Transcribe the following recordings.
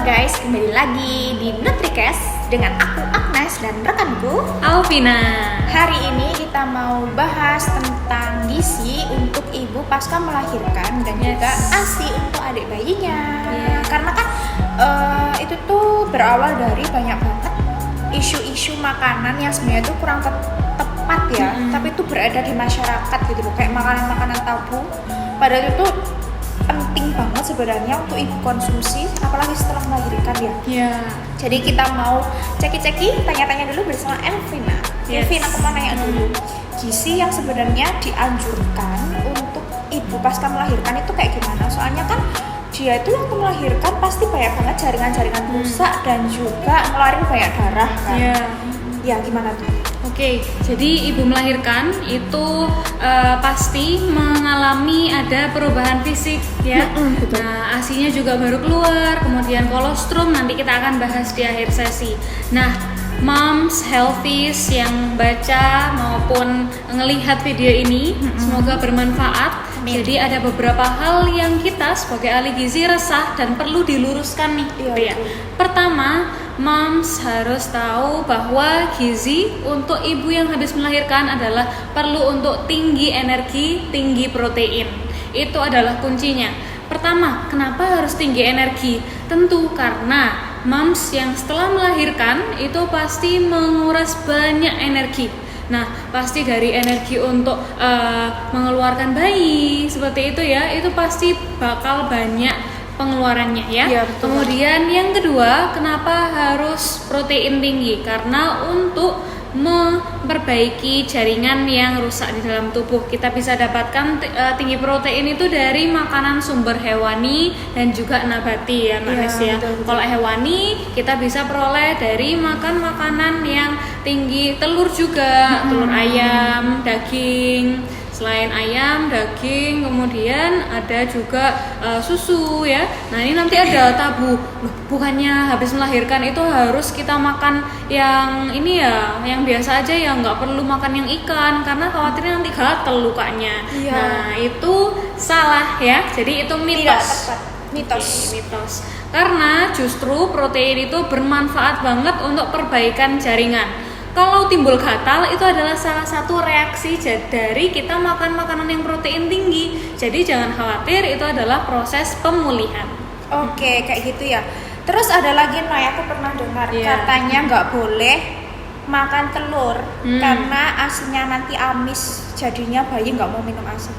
guys, kembali lagi di Nutricast dengan aku Agnes dan rekanku Alvina. Hari ini kita mau bahas tentang gizi untuk ibu pasca melahirkan dan juga ASI untuk adik bayinya. Karena kan itu tuh berawal dari banyak banget isu-isu makanan yang sebenarnya tuh kurang tepat ya, tapi itu beredar di masyarakat gitu loh, kayak makanan-makanan tabu. Padahal itu penting banget sebenarnya untuk ibu konsumsi, apalagi setelah melahirkan ya. Jadi kita mau ceki-ceki, tanya-tanya dulu bersama Elvina. Elvina, aku mau nanya dulu, gizi yang sebenarnya dianjurkan untuk ibu pasca melahirkan itu kayak gimana? Soalnya kan dia itu waktu melahirkan pasti banyak banget jaringan-jaringan rusak dan juga ngeluarin banyak darah kan. Ya gimana tuh? Oke, jadi ibu melahirkan itu pasti mengalami ada perubahan fisik ya. Nah, ASI-nya juga baru keluar, kemudian kolostrum nanti kita akan bahas di akhir sesi. Nah, moms healthies yang baca maupun ngelihat video ini semoga bermanfaat. Jadi ada beberapa hal yang kita sebagai ahli gizi resah dan perlu diluruskan nih. Pertama, moms harus tahu bahwa gizi untuk ibu yang habis melahirkan adalah perlu untuk tinggi energi, tinggi protein. Itu adalah kuncinya. Pertama, kenapa harus tinggi energi? Tentu karena moms yang setelah melahirkan itu pasti menguras banyak energi. Nah, pasti dari energi untuk mengeluarkan bayi seperti itu ya, itu pasti bakal banyak pengeluarannya ya. Kemudian yang kedua, kenapa harus protein tinggi? Karena untuk memperbaiki jaringan yang rusak di dalam tubuh. Kita bisa dapatkan tinggi protein itu dari makanan sumber hewani dan juga nabati ya Mbak Nes ya. Kalau hewani kita bisa peroleh dari makan makanan yang tinggi telur juga, telur ayam, daging. Selain ayam, daging, kemudian ada juga susu ya. Nah ini nanti ada tabu, bukannya habis melahirkan itu harus kita makan yang ini ya, yang biasa aja ya, nggak perlu makan yang ikan karena khawatirnya nanti gatel lukanya. Nah itu salah ya, jadi itu mitos. Mitos. Karena justru protein itu bermanfaat banget untuk perbaikan jaringan. Kalau timbul gatal itu adalah salah satu reaksi dari kita makan makanan yang protein tinggi. Jadi jangan khawatir, itu adalah proses pemulihan. Oke, kayak gitu ya. Terus ada lagi aku pernah dengar katanya nggak boleh makan telur karena asinya nanti amis, jadinya bayi nggak mau minum asi.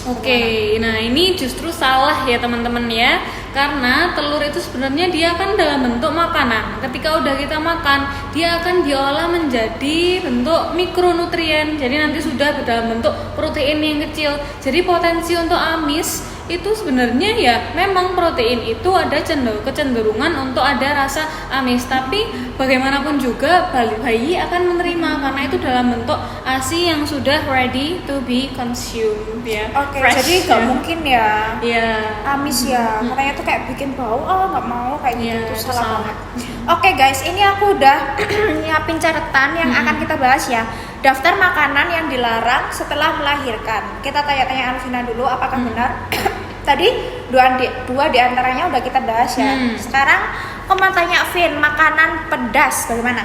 Oke, nah ini justru salah ya teman-teman ya. Karena telur itu sebenarnya dia kan dalam bentuk makanan. Ketika udah kita makan, dia akan diolah menjadi bentuk mikronutrien. Jadi nanti sudah dalam bentuk protein yang kecil. Jadi potensi untuk amis itu sebenarnya ya memang protein itu ada kecenderungan untuk ada rasa amis, tapi bagaimanapun juga bayi akan menerima karena itu dalam bentuk ASI yang sudah ready to be consumed ya. Jadi nggak mungkin ya amis ya, katanya tuh kayak bikin bau, nggak mau kayak gitu, itu salah banget. Oke guys, ini aku udah nyiapin catatan yang akan kita bahas ya. Daftar makanan yang dilarang setelah melahirkan. Kita tanya-tanya Alvina dulu apakah benar. Tadi dua di antaranya udah kita bahas ya. Sekarang aku mau tanya Vin, makanan pedas bagaimana?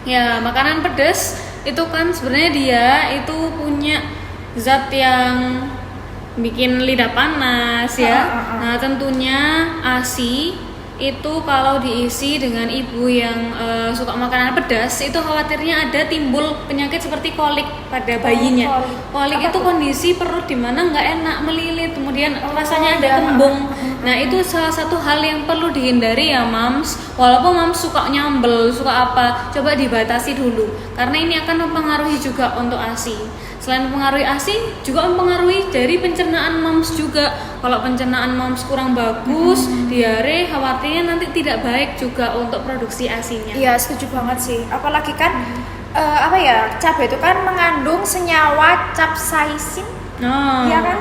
Ya, makanan pedas itu kan sebenarnya dia itu punya zat yang bikin lidah panas ya. Nah, tentunya ASI itu kalau diisi dengan ibu yang suka makanan pedas itu khawatirnya ada timbul penyakit seperti kolik pada bayinya. Kolik itu kondisi perut di mana nggak enak, melilit, kemudian rasanya ada kembung. Nah itu salah satu hal yang perlu dihindari ya moms. Walaupun moms suka nyambel, suka apa, coba dibatasi dulu karena ini akan mempengaruhi juga untuk ASI. Selain mempengaruhi ASI, juga mempengaruhi dari pencernaan moms juga. Kalau pencernaan moms kurang bagus, diare, khawatirnya nanti tidak baik juga untuk produksi ASI-nya. Iya, setuju banget sih. Apalagi kan cabai itu kan mengandung senyawa capsaicin. Ya kan?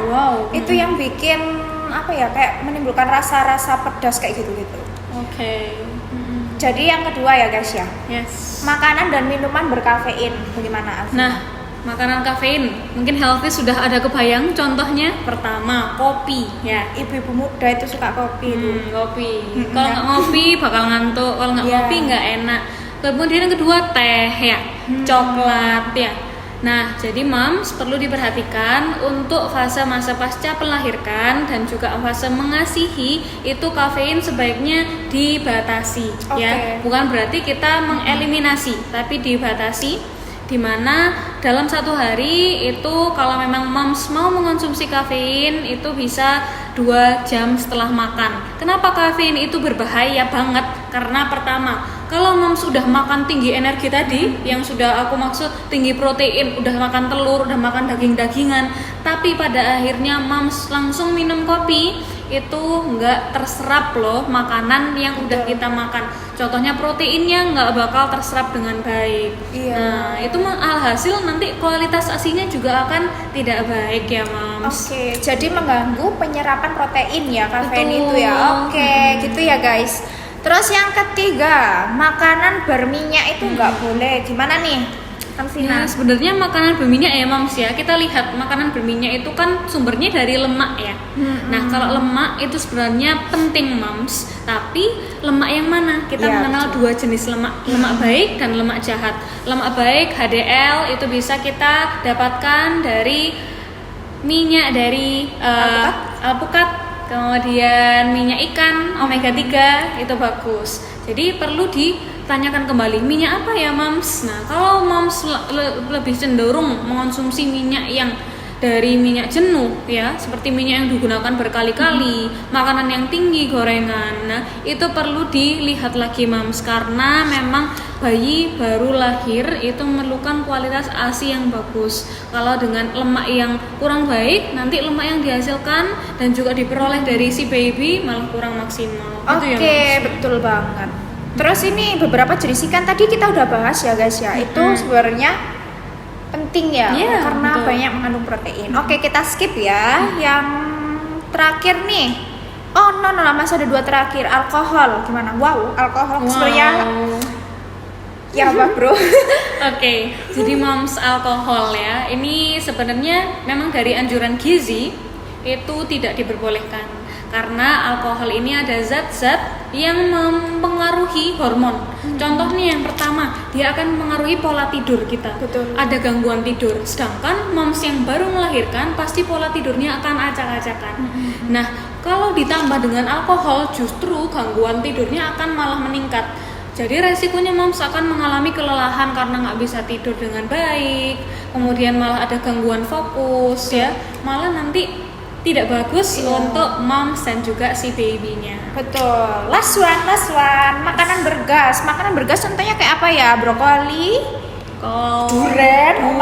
Itu yang bikin kayak menimbulkan rasa-rasa pedas kayak gitu-gitu. Jadi yang kedua ya guys ya. Makanan dan minuman berkafein bagaimana Alvina? Nah, makanan kafein. Mungkin healthy sudah ada kebayang. Contohnya pertama kopi ya. Ibu-ibu muda itu suka kopi itu. Kopi. Kalau nggak ngopi bakal ngantuk. Kalau nggak ngopi nggak enak. Kemudian yang kedua teh ya, coklat ya. Nah, jadi moms perlu diperhatikan untuk fase masa pasca melahirkan dan juga fase mengasihi itu kafein sebaiknya dibatasi ya. Bukan berarti kita mengeliminasi, tapi dibatasi, dimana dalam satu hari itu kalau memang moms mau mengonsumsi kafein itu bisa 2 jam setelah makan. Kenapa kafein itu berbahaya banget? Karena pertama, kalau moms sudah makan tinggi energi tadi, yang sudah aku maksud tinggi protein, udah makan telur, udah makan daging-dagingan, tapi pada akhirnya moms langsung minum kopi, itu nggak terserap loh makanan yang udah kita makan. Contohnya proteinnya nggak bakal terserap dengan baik. Nah, itu alhasil nanti kualitas asinya juga akan tidak baik ya moms. Jadi mengganggu penyerapan protein ya kafein itu ya. Gitu ya guys. Terus yang ketiga, makanan berminyak itu nggak boleh. Gimana nih? Ya, sebenarnya makanan berminyak ya moms ya, kita lihat makanan berminyak itu kan sumbernya dari lemak ya. Nah, kalau lemak itu sebenarnya penting moms, tapi lemak yang mana? Kita mengenal 2 jenis lemak, lemak baik dan lemak jahat. Lemak baik HDL itu bisa kita dapatkan dari minyak dari alpukat, kemudian minyak ikan omega 3 itu bagus. Jadi perlu ditanyakan kembali minyak apa ya moms. Nah, kalau moms lebih cenderung mengonsumsi minyak yang dari minyak jenuh ya, seperti minyak yang digunakan berkali-kali, makanan yang tinggi gorengan, nah itu perlu dilihat lagi moms, karena memang bayi baru lahir itu memerlukan kualitas ASI yang bagus. Kalau dengan lemak yang kurang baik, nanti lemak yang dihasilkan dan juga diperoleh dari si baby malah kurang maksimal. Betul banget. Terus ini beberapa jenis ikan tadi kita udah bahas ya guys ya. Itu sebenarnya penting ya, karena banyak mengandung protein. Kita skip ya. Yang terakhir nih. Masih ada 2 terakhir. Alkohol. Gimana? Alkohol sebenarnya ya apa bro? Jadi moms, alkohol ya. Ini sebenarnya memang dari anjuran gizi itu tidak diperbolehkan. Karena alkohol ini ada zat-zat yang mempengaruhi hormon. Contohnya yang pertama, dia akan mempengaruhi pola tidur kita. Ada gangguan tidur. Sedangkan moms yang baru melahirkan pasti pola tidurnya akan acak-acakan. Nah, kalau ditambah dengan alkohol, justru gangguan tidurnya akan malah meningkat. Jadi resikonya moms akan mengalami kelelahan karena nggak bisa tidur dengan baik. Kemudian malah ada gangguan fokus ya. Malah nanti tidak bagus untuk moms dan juga si babynya. Betul. Last one. Makanan bergas contohnya kayak apa ya? Brokoli, durian. Oh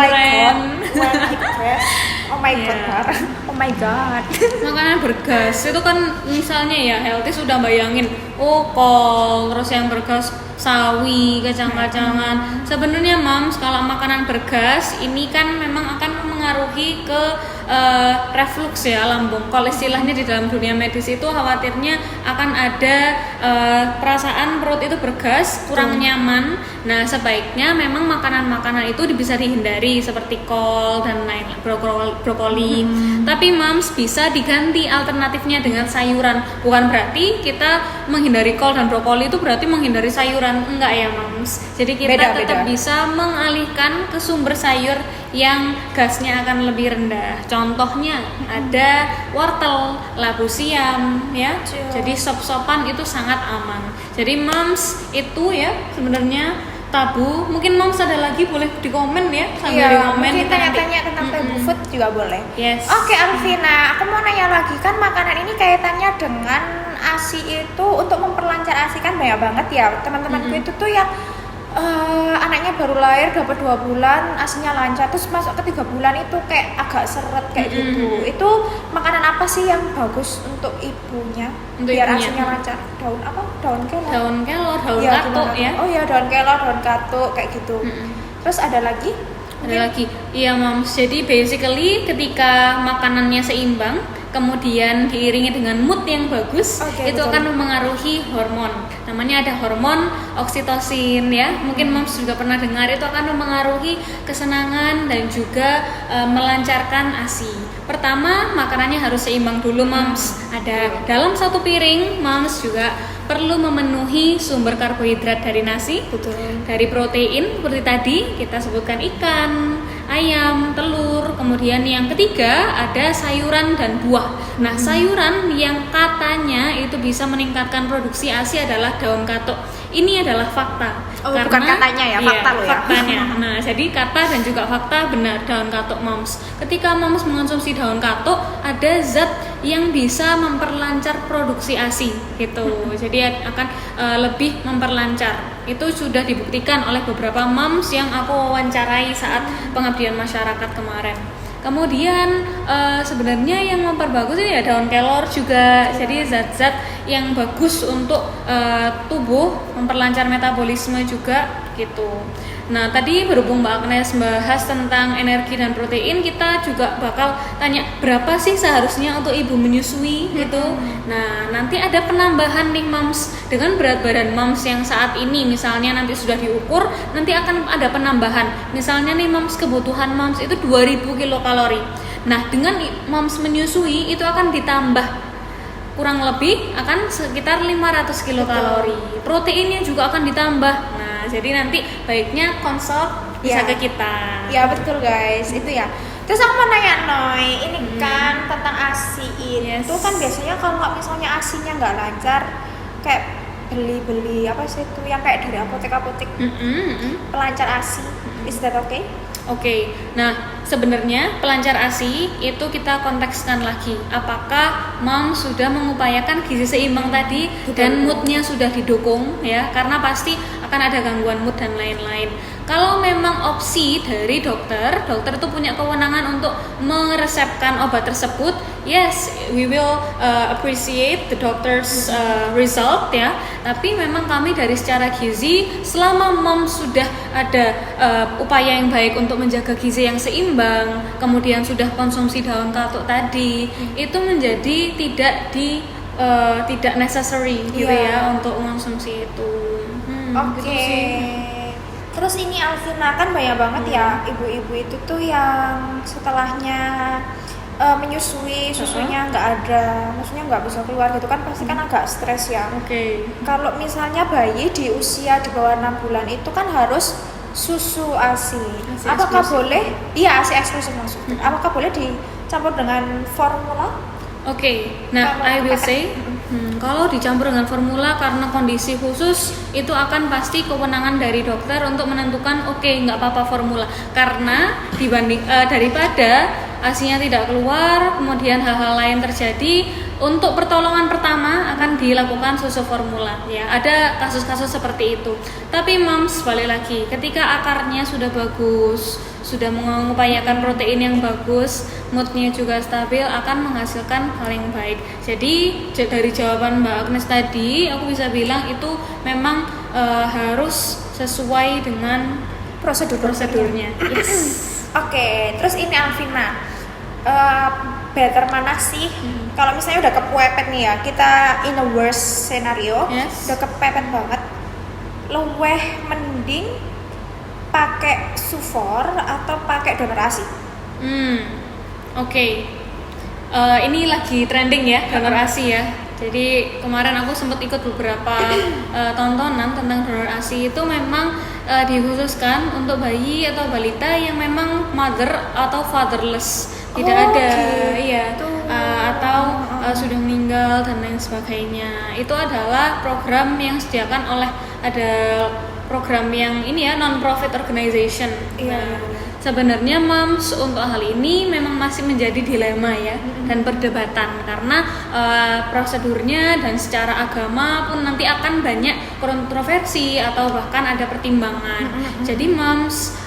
my god. Makanan bergas itu kan misalnya ya healthy sudah bayangin, kol, terus yang bergas sawi, kacang-kacangan. Sebenarnya moms, kalau makanan bergas ini kan memang akan mengaruhi ke reflux ya, lambung. Kalau istilahnya di dalam dunia medis itu khawatirnya akan ada perasaan perut itu bergas, kurang nyaman. Nah, sebaiknya memang makanan-makanan itu bisa dihindari seperti kol dan lain brokoli. Tapi moms bisa diganti alternatifnya dengan sayuran. Bukan berarti kita menghindari kol dan brokoli itu berarti menghindari sayuran, enggak ya moms. Jadi kita tetap bisa mengalihkan ke sumber sayur yang gasnya akan lebih rendah. Contohnya ada wortel, labu siam ya. Jadi sop-sopan itu sangat aman. Jadi moms itu ya sebenarnya tabu. Mungkin moms ada lagi boleh di komen ya, sambil di komen mungkin tanya-tanya tentang tabu food juga boleh. Alvina, aku mau nanya lagi, kan makanan ini kaitannya dengan ASI itu untuk memperlancar ASI kan banyak banget ya. Teman-temanku itu tuh yang anaknya baru lahir dapat 2 bulan asinya lancar, terus masuk ke 3 bulan itu kayak agak seret kayak gitu. Itu makanan apa sih yang bagus untuk ibunya biar asinya lancar? Daun kelor, daun katuk ya. Daun kelor, daun katuk kayak gitu. Terus ada lagi? Iya moms, jadi basically ketika makanannya seimbang kemudian diiringi dengan mood yang bagus, itu betul. akan memengaruhi hormon. Namanya ada hormon oksitosin ya. Mungkin moms juga pernah dengar, itu akan memengaruhi kesenangan dan juga melancarkan ASI. Pertama, makanannya harus seimbang dulu moms. Ada dalam satu piring, moms juga perlu memenuhi sumber karbohidrat dari nasi, Betul. dari protein seperti tadi kita sebutkan ikan, ayam, telur. Kemudian yang ketiga ada sayuran dan buah. Nah, sayuran yang katanya itu bisa meningkatkan produksi ASI adalah daun katuk. Ini adalah fakta. Bukan katanya ya, fakta loh ya. Faktanya. Nah, jadi kata dan juga fakta benar daun katuk moms. Ketika moms mengonsumsi daun katuk, ada zat yang bisa memperlancar produksi ASI gitu. Jadi akan lebih memperlancar. Itu sudah dibuktikan oleh beberapa moms yang aku wawancarai saat pengabdian masyarakat kemarin. Kemudian sebenarnya yang memperbagus ini ya daun kelor juga. Jadi zat-zat yang bagus untuk tubuh, memperlancar metabolisme juga gitu. Nah, tadi berhubung Mbak Agnes bahas tentang energi dan protein, kita juga bakal tanya berapa sih seharusnya untuk ibu menyusui gitu. Nah, nanti ada penambahan nih moms dengan berat badan moms yang saat ini misalnya nanti sudah diukur, nanti akan ada penambahan. Misalnya nih moms, kebutuhan moms itu 2000 kilokalori. Nah, dengan moms menyusui itu akan ditambah kurang lebih akan sekitar 500 kilokalori. Proteinnya juga akan ditambah. Nah, jadi nanti baiknya konsult bisa ke kita. Ya betul guys, itu ya. Terus aku mau nanya Noy, ini kan tentang ASI itu kan biasanya kalau misalnya ASInya nggak lancar, kayak beli apa sih itu yang kayak dari apotek pelancar ASI, is that okay? Oke, nah sebenarnya pelancar ASI itu kita kontekskan lagi. Apakah mom sudah mengupayakan gizi seimbang tadi dan moodnya sudah didukung ya? Karena pasti akan ada gangguan mood dan lain-lain. Kalau memang opsi dari dokter itu punya kewenangan untuk meresepkan obat tersebut. Yes, we will appreciate the doctor's result ya. Tapi memang kami dari secara gizi, selama mom sudah ada upaya yang baik untuk menjaga gizi yang seimbang, kemudian sudah konsumsi daun katuk tadi, itu menjadi tidak necessary gitu ya untuk mengonsumsi itu. Oke. Gitu Terus ini Alvina kan banyak banget ya ibu-ibu itu tuh yang setelahnya menyusui susunya nggak ada, maksudnya nggak bisa keluar gitu kan, pasti kan agak stres ya. Oke. Kalau misalnya bayi di usia di bawah 6 bulan itu kan harus susu ASI. Apakah boleh? Iya, ASI eksklusif maksudnya. Apakah boleh dicampur dengan formula? Oke, nah I will say kalau dicampur dengan formula karena kondisi khusus itu akan pasti kewenangan dari dokter untuk menentukan nggak apa-apa formula, karena daripada ASINya tidak keluar kemudian hal-hal lain terjadi, untuk pertolongan pertama akan dilakukan susu formula ya, ada kasus-kasus seperti itu. Tapi moms balik lagi, ketika akarnya sudah bagus, sudah mengupayakan protein yang bagus, moodnya juga stabil, akan menghasilkan hal yang baik. Jadi dari jawaban Mbak Agnes tadi, aku bisa bilang itu memang harus sesuai dengan prosedurnya. Yes. Oke, terus ini Alvina, better mana sih? Kalau misalnya udah kepepet nih ya, kita in a worst scenario, udah kepepet banget, luweh mending pakai sufor atau pakai donor ASI? Oke. Ini lagi trending ya donor ASI ya. Jadi kemarin aku sempat ikut beberapa tontonan tentang donor ASI. Itu memang dikhususkan untuk bayi atau balita yang memang mother atau fatherless, tidak ada iya atau sudah meninggal dan lain sebagainya. Itu adalah program yang disediakan oleh program yang ini ya, non-profit organization. Sebenarnya moms untuk hal ini memang masih menjadi dilema ya dan perdebatan, karena prosedurnya dan secara agama pun nanti akan banyak kontroversi atau bahkan ada pertimbangan. Jadi moms,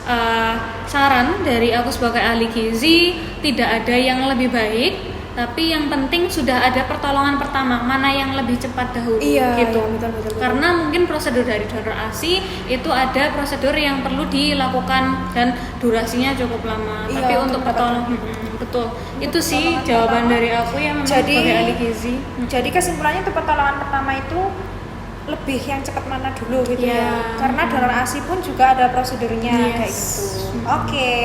saran dari aku sebagai ahli gizi, tidak ada yang lebih baik, tapi yang penting sudah ada pertolongan pertama, mana yang lebih cepat dahulu gitu. Betul. Karena mungkin prosedur dari donor ASI itu ada prosedur yang perlu dilakukan dan durasinya cukup lama. Tapi untuk betul. Itu sih jawaban dari aku ya, memang sebagai ahli gizi. Jadi kesimpulannya tuh pertolongan pertama itu lebih yang cepat mana dulu gitu Iya. ya. Karena donor ASI pun juga ada prosedurnya kayak Yes. gitu. Oke.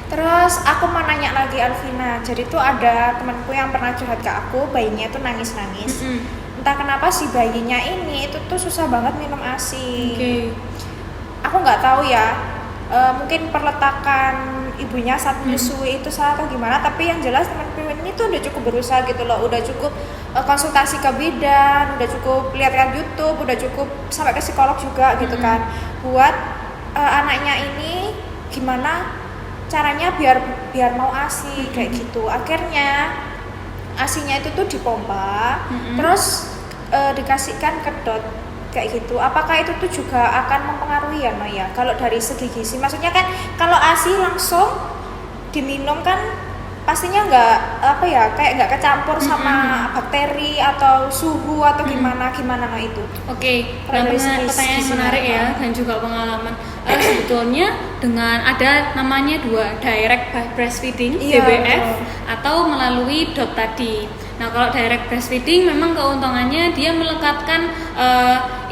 Terus aku mau nanya lagi Alvina. Jadi tuh ada temanku yang pernah curhat ke aku, bayinya tuh nangis-nangis. Entah kenapa si bayinya ini itu tuh susah banget minum ASI. Oke. Aku nggak tahu ya, mungkin perletakan ibunya saat menyusui itu salah atau gimana, tapi yang jelas temanku ini tuh udah cukup berusaha gitu loh, udah cukup konsultasi ke bidan, udah cukup lihat-lihat YouTube, udah cukup sampai ke psikolog juga gitu kan, buat anaknya ini gimana caranya biar mau ASI kayak gitu. Akhirnya ASInya itu tuh dipompa, terus dikasihkan ke dot kayak gitu. Apakah itu tuh juga akan mempengaruhi ya Maya? Kalau dari segi gizi, maksudnya kan kalau ASI langsung diminum kan pastinya nggak apa ya, kayak nggak kecampur sama bakteri atau suhu atau gimana no itu. Oke, Kalau dari segi pertanyaan yang gizi menarik ya, dan juga pengalaman. Sebetulnya dengan ada namanya direct breastfeeding, Iya, DBF, betul. atau melalui dot tadi. Nah, kalau direct breastfeeding memang keuntungannya dia melekatkan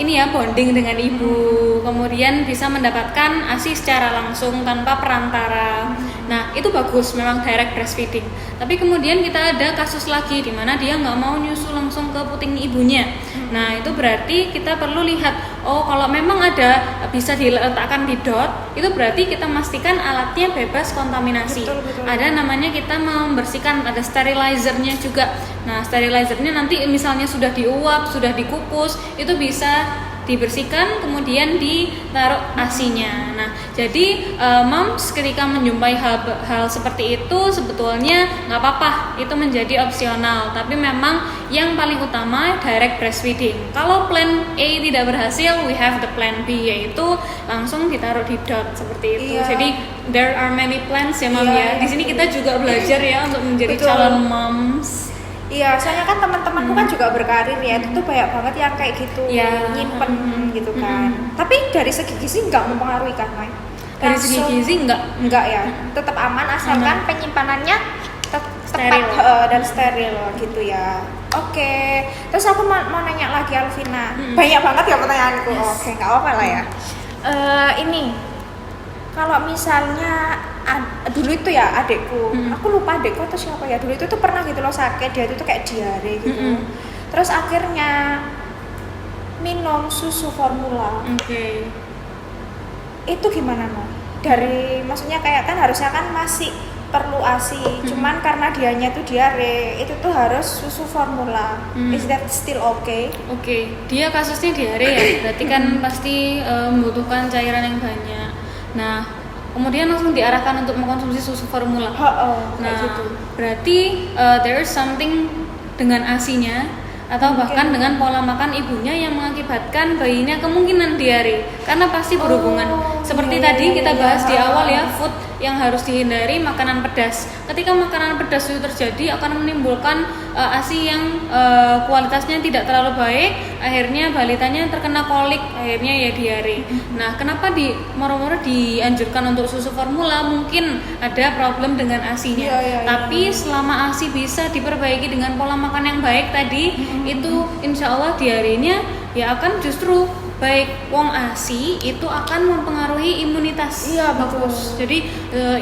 ini ya, bonding dengan ibu, kemudian bisa mendapatkan ASI secara langsung tanpa perantara. Nah, itu bagus memang direct breastfeeding. Tapi kemudian kita ada kasus lagi di mana dia nggak mau nyusu langsung ke puting ibunya. Nah, itu berarti kita perlu lihat, oh kalau memang ada bisa diletakkan di dot, itu berarti kita memastikan alatnya bebas kontaminasi. Betul. Ada namanya kita membersihkan, ada sterilizernya juga. Nah, sterilizernya nanti misalnya sudah diuap, sudah dikukus, itu bisa dibersihkan kemudian ditaruh ASI-nya. Nah, jadi moms ketika menjumpai hal seperti itu sebetulnya nggak apa-apa, itu menjadi opsional. Tapi memang yang paling utama direct breastfeeding. Kalau plan A tidak berhasil, we have the plan B, yaitu langsung ditaruh di dot seperti itu. Iya. Jadi there are many plans ya, Mam Iya, ya. Di sini kita juga belajar ya untuk menjadi Betul. calon moms. Iya, soalnya kan teman-temanku kan juga berkarir ya, itu tuh banyak banget yang kayak gitu, Ya. nyimpen gitu kan. Tapi dari segi gizi nggak mempengaruhi kan, Mai? Dari segi Langsung- gizi enggak. ya, tetap aman asalkan penyimpanannya Steril. tepat dan steril gitu ya. Oke, terus aku mau nanya lagi Alvina, banyak banget ya pertanyaanku. Oke, nggak apa-apa lah ya. Ini kalau misalnya dulu itu ya adekku, aku lupa adekku atau siapa ya, dulu itu tuh pernah gitu loh sakit, dia itu tuh kayak diare gitu. Terus akhirnya minum susu formula. Oke. Itu gimana Mo? Dari maksudnya kayak kan harusnya kan masih perlu ASI, cuman karena dianya tuh diare, itu tuh harus susu formula. Is that still okay? Oke, dia kasusnya diare ya, berarti kan pasti membutuhkan cairan yang banyak. Nah, kemudian langsung diarahkan untuk mengkonsumsi susu formula. Kayak Nah, gitu. berarti there is something dengan ASI-nya atau bahkan dengan pola makan ibunya yang mengakibatkan bayinya kemungkinan diare, karena pasti berhubungan. Seperti tadi kita bahas di awal ya, food yang harus dihindari makanan pedas. Ketika makanan pedas itu terjadi akan menimbulkan ASI yang kualitasnya tidak terlalu baik, akhirnya balitanya terkena kolik, akhirnya ya diare. Nah, kenapa moro-moro dianjurkan untuk susu formula? Mungkin ada problem dengan ASI-nya. Tapi selama ASI bisa diperbaiki dengan pola makan yang baik tadi, itu insya Allah diarenya ya akan justru baik. Wong ASI itu akan mempengaruhi imunitas. Iya, bagus. Jadi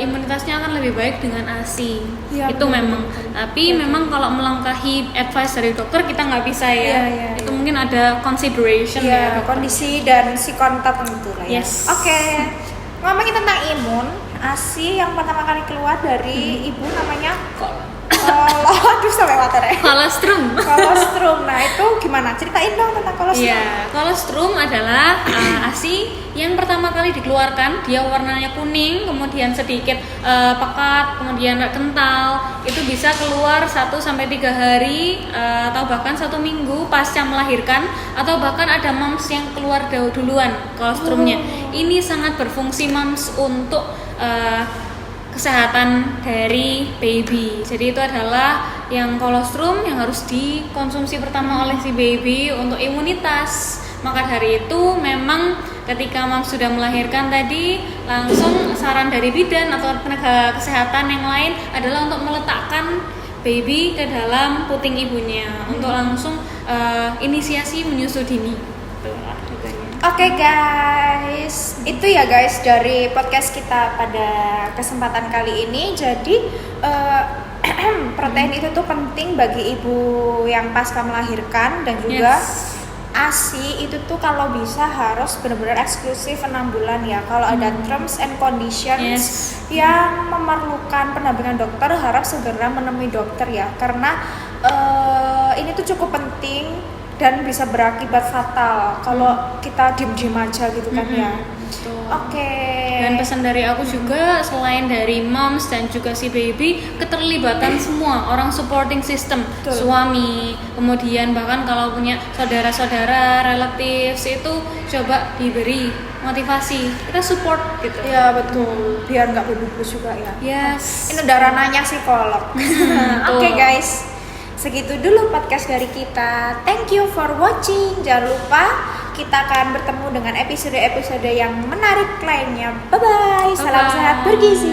imunitasnya akan lebih baik dengan ASI. Iya, Itu betul, memang. betul. Tapi memang kalau melangkahi advice dari dokter kita nggak bisa ya. Iya, Itu mungkin ada consideration ya. Iya, dokter. kondisi dan psikontag tertentu lah ya. Yes. Oke. Ngomongin tentang imun, ASI yang pertama kali keluar dari ibu namanya aduh sampai water ya. Kolostrum. Kolostrum. Nah, itu gimana? Ceritain dong tentang kolostrum. Iya, kolostrum adalah ASI yang pertama kali dikeluarkan. Dia warnanya kuning, kemudian sedikit pekat, kemudian kental. Itu bisa keluar 1-3 hari atau bahkan 1 minggu pasca melahirkan, atau bahkan ada moms yang keluar duluan kolostrumnya. Ini sangat berfungsi moms untuk kesehatan dari baby. Jadi itu adalah yang kolostrum yang harus dikonsumsi pertama oleh si baby untuk imunitas. Maka dari itu memang ketika mom sudah melahirkan tadi, langsung saran dari bidan atau tenaga kesehatan yang lain adalah untuk meletakkan baby ke dalam puting ibunya untuk langsung inisiasi menyusu dini. Oke guys, itu ya guys dari podcast kita pada kesempatan kali ini. Jadi protein itu tuh penting bagi ibu yang pasca melahirkan, dan juga ASI itu tuh kalau bisa harus benar-benar eksklusif 6 bulan ya. Kalau ada terms and conditions yang memerlukan pendampingan dokter, harap segera menemui dokter ya, karena ini tuh cukup penting dan bisa berakibat fatal kalau kita diem-diem aja gitu kan ya. Oke. Dan pesan dari aku juga, selain dari moms dan juga si baby, keterlibatan semua orang supporting system, suami, kemudian bahkan kalau punya saudara-saudara, relatives itu coba diberi motivasi, kita support gitu. Ya betul, biar nggak bebus juga ya. Yes. Ini udah ranahnya psikolog. Oke guys, segitu dulu podcast dari kita. Thank you for watching. Jangan lupa kita akan bertemu dengan episode-episode yang menarik lainnya. Bye bye. Salam sehat bergizi.